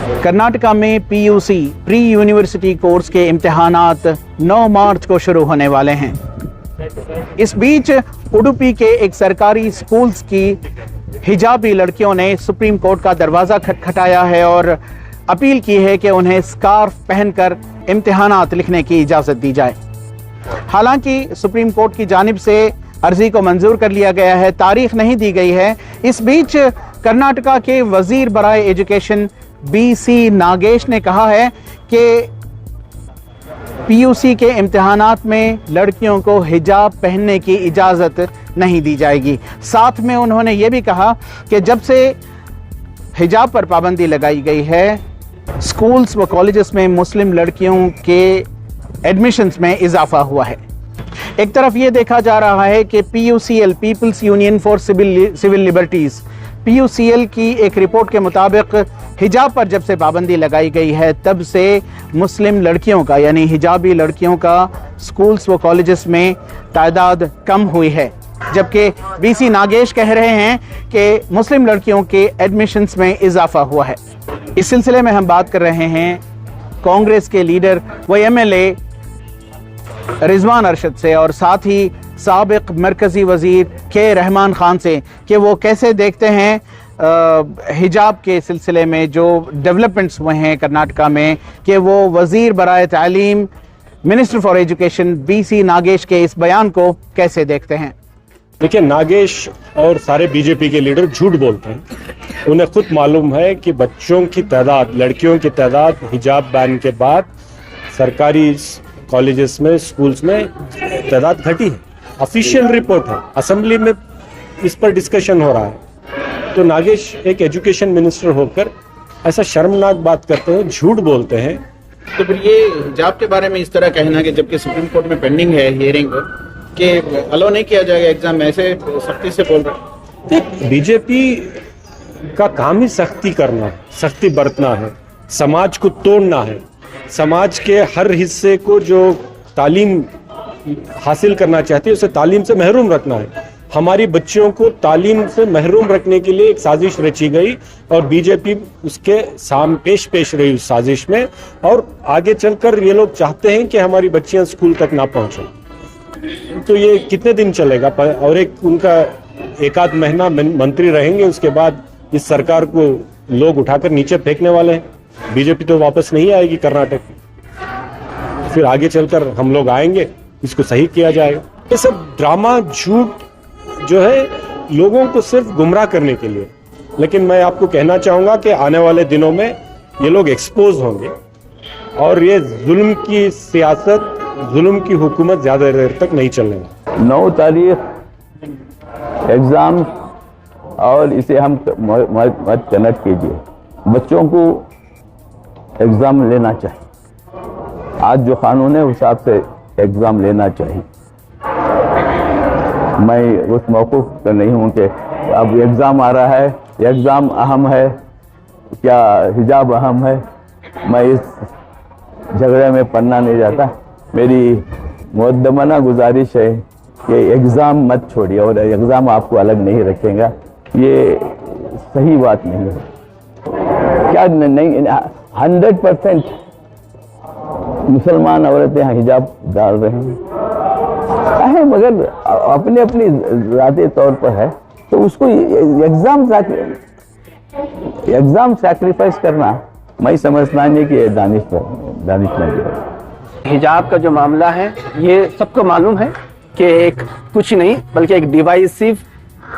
कर्नाटका में PUC pre university course के इम्तिहानात 9 मार्च को शुरू होने वाले हैं। इस बीच उडुपी के एक सरकारी स्कूल्स की हिजाबी लड़कियों ने सुप्रीम कोर्ट का दरवाजा खटखटाया है और अपील की है कि उन्हें स्कार्फ पहनकर इम्तिहानात लिखने की इजाजत दी जाए। हालांकि सुप्रीम कोर्ट की जानिब से अर्जी को मंजूर कर लिया गया है, तारीख नहीं दी गई है। इस बीच कर्नाटका के वजीर बराए एजुकेशन बीसी नागेश ने कहा है कि पीयूसी के इम्तिहानात में लड़कियों को हिजाब पहनने की इजाज़त नहीं दी जाएगी। साथ में उन्होंने ये भी कहा कि जब से हिजाब पर पाबंदी लगाई गई है, स्कूल्स व कॉलेजेस में मुस्लिम लड़कियों के एडमिशन्स में इजाफा हुआ है। एक तरफ ये देखा जा रहा है कि PUCL People's Union for Civil Liberties PUCL की एक रिपोर्ट के मुताबिक हिजाब पर जब से पाबंदी लगाई गई है तब से मुस्लिम लड़कियों का यानी हिजाबी लड़कियों का स्कूल्स व कॉलेजेस में तादाद कम हुई है, जबकि बीसी नागेश कह रहे हैं कि मुस्लिम लड़कियों के एडमिशन्स में इजाफा हुआ है। इस सिलसिले में हम बात कर रहे हैं कांग्रेस के लीडर व एमएलए रिजवान अरशद से और साथ ही साबिक मरकजी वजीर के रहमान खान से कि वो कैसे देखते हैं हिजाब के सिलसिले में जो डेवलपमेंट्स हुए हैं कर्नाटका में, कि वो वजीर बराए तालीम minister for education BC Nagesh के इस बयान को कैसे देखते हैं। देखिए, नागेश और सारे बीजेपी के लीडर झूठ बोलते हैं। उन्हें खुद मालूम है कि बच्चों की तादाद, लड़कियों की तादाद हिजाब बैन के बाद सरकारी कॉलेजेस में, स्कूल्स में तादाद घटी है। ऑफिशियल रिपोर्ट है, असेंबली में इस पर डिस्कशन हो रहा है। तो नागेश एक एजुकेशन मिनिस्टर होकर ऐसा शर्मनाक बात करते हैं, झूठ बोलते हैं। तो फिर ये हिजाब के बारे में इस तरह कहना कि जबकि सुप्रीम कोर्ट में पेंडिंग है हियरिंग कि अलो नहीं किया जाएगा एग्जाम में, ऐसे सख्ती से बोल रहे हैं। बीजेपी का काम ही सख्ती करना है, सख्ती बरतना है, समाज को तोड़ना है, समाज के हर हिस्से को जो तालीम हासिल करना चाहती है उसे तालीम से महरूम रखना है। हमारी बच्चियों को तालीम से महरूम रखने के लिए एक साजिश रची गई और बीजेपी उसके सामने पेश रही उस साजिश में, और आगे चलकर ये लोग चाहते हैं कि हमारी बच्चियां स्कूल तक ना पहुंचें। तो ये कितने दिन चलेगा? और एक उनका एक आध महीना मंत्री रहेंगे, उसके बाद इस सरकार को लोग उठाकर नीचे फेंकने वाले हैं। बीजेपी तो वापस नहीं आएगी कर्नाटक में, फिर आगे चलकर हम लोग आएंगे, इसको सही किया जाएगा। ये सब ड्रामा, झूठ जो है लोगों को सिर्फ गुमराह करने के लिए। लेकिन मैं आपको कहना चाहूंगा कि आने वाले दिनों में ये लोग एक्सपोज होंगे और ये जुल्म की सियासत, जुल्म की हुकूमत ज्यादा देर तक नहीं चलने वाली। 9 तारीख एग्जाम, और इसे हम मत कनेक्ट कीजिए। बच्चों को एग्जाम लेना चाहिए, आज जो कानून है उस हिसाब से एग्जाम लेना चाहिए। मैं उस मौक़िफ़ पर नहीं हूँ कि अब एग्ज़ाम आ रहा है, एग्ज़ाम अहम है क्या हिजाब अहम है। मैं इस झगड़े में पढ़ना नहीं जाता। मेरी मुक़द्दमाना गुजारिश है कि एग्ज़ाम मत छोड़िए और एग्ज़ाम आपको अलग नहीं रखेगा, ये सही बात नहीं है। क्या नहीं, 100% मुसलमान औरतें हिजाब डाल रहे हैं, मगर अपने अपनी ज़ाती तौर पर है, तो उसको एग्जाम सैक्रिफाइस करना मैं समझता नहीं कि दानिशमंद है। हिजाब का जो मामला है ये सबको मालूम है कि एक कुछ नहीं बल्कि एक डिवाइसिव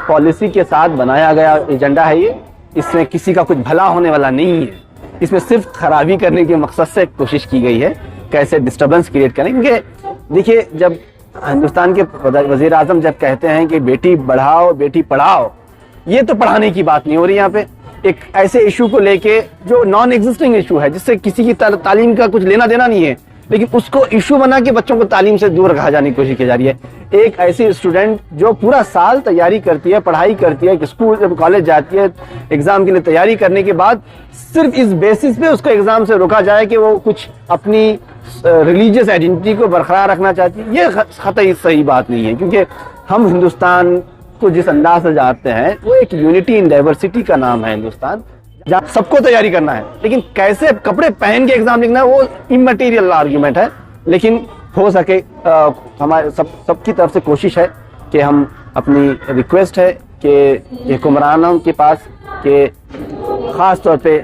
पॉलिसी के साथ बनाया गया एजेंडा है ये। इसमें किसी का कुछ भला होने वाला नहीं है, इसमें सिर्फ खराबी करने के मकसद से कोशिश की गई है कैसे डिस्टर्बेंस क्रिएट करें। क्योंकि देखिए, जब हिंदुस्तान के वजीर आजम जब कहते हैं कि बेटी बढ़ाओ बेटी पढ़ाओ, ये तो पढ़ाने की बात नहीं हो रही। यहाँ पे एक ऐसे इशू को लेके जो नॉन एग्जिस्टिंग इशू है, जिससे किसी की तालीम का कुछ लेना देना नहीं है, लेकिन उसको इशू बना के बच्चों को तालीम से दूर रखा जाने की कोशिश की जा रही है। एक ऐसी स्टूडेंट जो पूरा साल तैयारी करती है, पढ़ाई करती है, स्कूल जब कॉलेज जाती है, एग्जाम के लिए तैयारी करने के बाद सिर्फ इस बेसिस पे उसको एग्जाम से रोका जाए कि वो कुछ अपनी रिलीजियस आइडेंटिटी को बरकरार रखना चाहती है, ये कतई सही बात नहीं है। क्योंकि हम हिंदुस्तान को जिस अंदाज से जानते हैं वो एक यूनिटी इन डाइवर्सिटी का नाम है हिंदुस्तान। जहाँ सबको तैयारी करना है, लेकिन कैसे कपड़े पहन के एग्जाम लिखना है वो इमटेरियल आर्ग्यूमेंट है। लेकिन हो सके हमारे सबकी तरफ से कोशिश है कि हम अपनी रिक्वेस्ट है कि हुक्मरानों के पास कि ख़ास तौर पे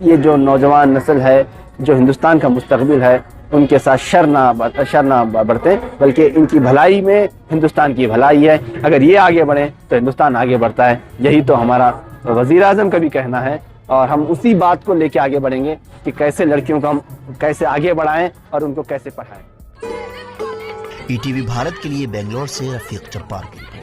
ये जो नौजवान नस्ल है, जो हिंदुस्तान का मुस्तकबिल है, उनके साथ शर ना बढ़ते, बल्कि इनकी भलाई में हिंदुस्तान की भलाई है। अगर ये आगे बढ़े तो हिंदुस्तान आगे बढ़ता है। यही तो हमारा वज़ीर आज़म का भी कहना है और हम उसी बात को लेके आगे बढ़ेंगे कि कैसे लड़कियों को हम कैसे आगे बढ़ाएं और उनको कैसे पढ़ाएं। ईटीवी भारत के लिए बेंगलोर से रफीक जब्बार की रिपोर्ट।